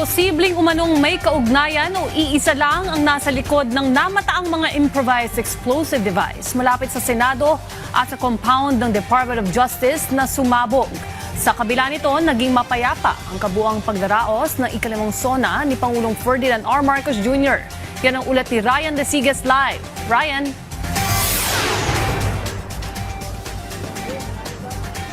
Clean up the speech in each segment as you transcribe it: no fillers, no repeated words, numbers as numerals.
Posibleng umanong may kaugnayan o iisa lang ang nasa likod ng namataang mga improvised explosive device malapit sa Senado at sa compound ng Department of Justice na sumabog. Sa kabila nito, naging mapayapa ang kabuang pagdaraos ng ikalimang SONA ni Pangulong Ferdinand R. Marcos Jr. Yan ang ulat ni Ryan Desigas live. Ryan?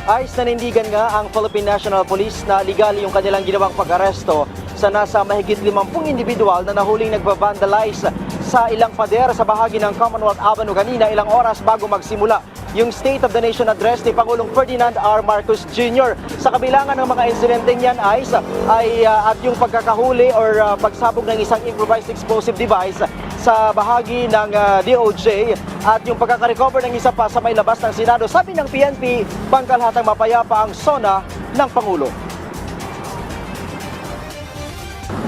Ayos na nindigan nga ang Philippine National Police na legal yung kanilang ginawang pag-aresto sa nasa mahigit 50 individual na nahuling nagba-vandalize sa ilang pader sa bahagi ng Commonwealth Avenue kanina ilang oras bago magsimula yung State of the Nation Address ni Pangulong Ferdinand R. Marcos Jr. Sa kabilangan ng mga insidenteng yan at yung pagkakahuli or pagsabog ng isang improvised explosive device sa bahagi ng DOJ at yung pagkakarecover ng isa pa sa may labas ng Senado. Sabi ng PNP, pangkalhatang mapayapa ang SONA ng Pangulo.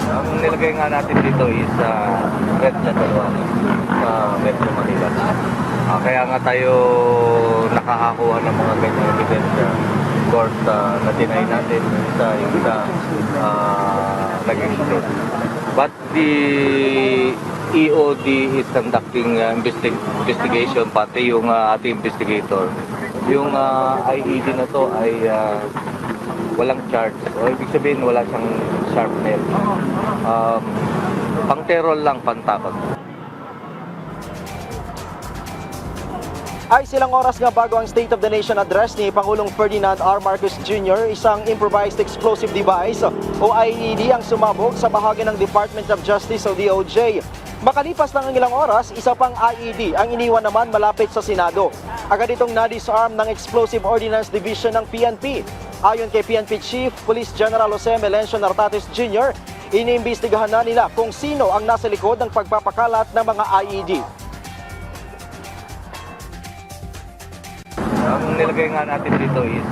Ang nilagay nga natin dito is red na dalawa sa Metro Manila. Kaya nga tayo nakakakuha ng mga ganyang ebidensya. Of course, na-deny natin yung isa nag-explode. But the EOD is conducting investigation, pati yung ating investigator. Yung IED na to ay walang charge. O ibig sabihin wala siyang sharp nail. Pang-terror lang, pantakot. Ay silang oras nga bago ang State of the Nation Address ni Pangulong Ferdinand R. Marcos Jr., isang improvised explosive device o IED ang sumabog sa bahagi ng Department of Justice o DOJ. Makalipas lang ang ilang oras, isa pang IED ang iniwan naman malapit sa Senado. Agad itong na-disarm ng Explosive Ordnance Division ng PNP. Ayon kay PNP Chief Police General Jose Melencio Nartates Jr., iniimbestigahan na nila kung sino ang nasa likod ng pagpapakalat ng mga IED. Ang nilagay nga natin dito is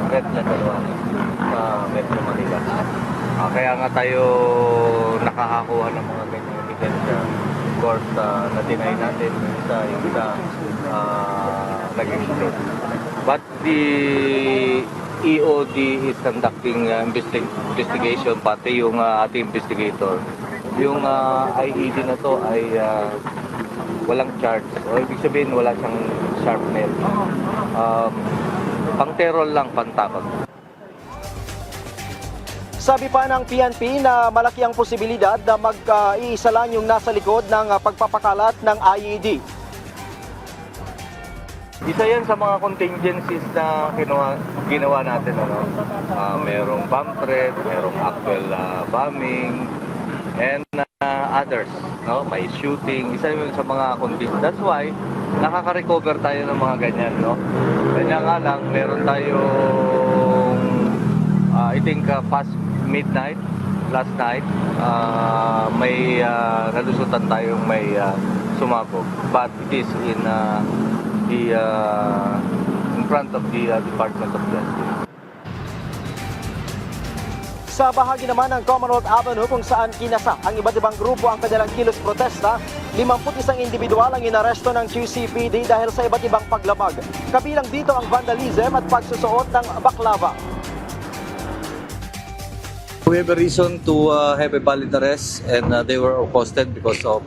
red na dalawa sa Metro Manila. Kaya nga tayo nakakakuha ng mga ganyang ebidensya. Of course, na-deny natin yung isa nag-explode. But the EOD is conducting investigation, pati yung ating investigator. Yung IED na to ay walang charge. O ibig sabihin wala siyang sharp nail. Pang-terror lang, pantakot. Sabi pa ng PNP na malaki ang posibilidad na mag-iisa lang yung nasa likod ng pagpapakalat ng IED. Isa yan sa mga contingencies na ginawa natin. Merong bomb threat, merong actual bombing, and others. May shooting. Isa yun sa mga contingencies. That's why nakaka-recover tayo ng mga ganyan. Kanya nga lang, meron tayong I think past midnight, last night, may nalusutan tayong may sumabog. But it is in front of the Department of Justice. Sa bahagi naman ng Commonwealth Avenue kung saan kinasa ang iba't ibang grupo ang kanilang kilos protesta, 51 individual ang inaresto ng QCPD dahil sa iba't ibang paglabag. Kabilang dito ang vandalism at pagsusuot ng baklava. We have a reason to have a valid arrest and they were posted because of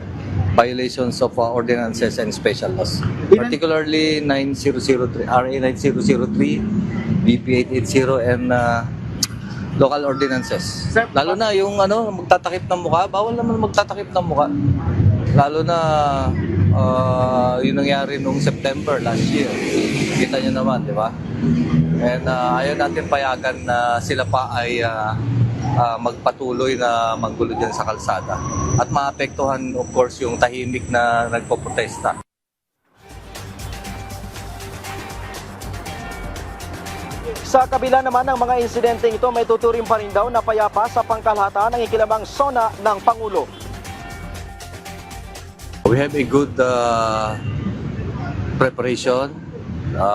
violations of ordinances and special laws. Particularly 9003, RA 9003, BP 880 and local ordinances. Lalo na yung magtatakip ng mukha, bawal naman magtatakip ng mukha. Lalo na yung nangyari noong September last year. Kita nyo naman, di ba? And ayaw natin payagan na sila pa ay magpatuloy na manggulo dyan sa kalsada. At maapektuhan, of course, yung tahimik na nagpoprotesta. Sa kabila naman ng mga insidenteng ito, may tuturing pa rin daw na payapa sa pangkalahatan ng ikilamang SONA ng Pangulo. We have a good preparation.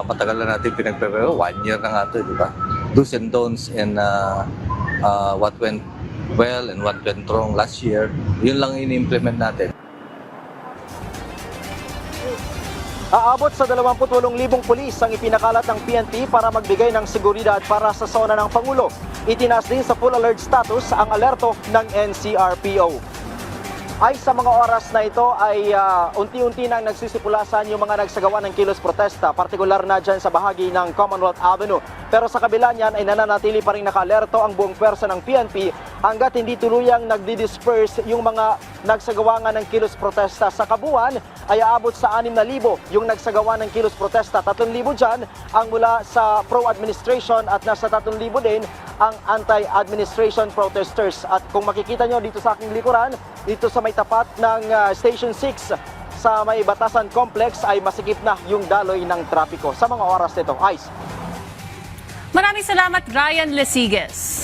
Matagal na natin pinag-prepare. 1 year na nga ito, di ba? Do's and don'ts and what went well and what went wrong last year. Yun lang ini-implement natin. Aabot sa 28,000 pulis ang ipinakalat ng PNP para magbigay ng seguridad para sa zona ng Pangulo. Itinaas din sa full alert status ang alerto ng NCRPO. Ay sa mga oras na ito ay unti-unti nang nagsisipulasan yung mga nagsagawa ng kilos protesta, partikular na dyan sa bahagi ng Commonwealth Avenue. Pero sa kabila niyan ay nananatili pa rin naka-alerto ang buong pwersa ng PNP hanggat hindi tuluyang nagdi-disperse yung mga nagsagawa nga ng kilos protesta. Sa kabuuan ay aabot sa 6,000 yung nagsagawa ng kilos protesta. 3,000 dyan ang mula sa pro-administration at nasa 3,000 din ang anti-administration protesters. At kung makikita nyo dito sa aking likuran, dito sa may tapat ng Station 6 sa may Batasan Complex ay masikip na yung daloy ng trapiko sa mga oras nito. Ice. Maraming salamat, Ryan Lesigues.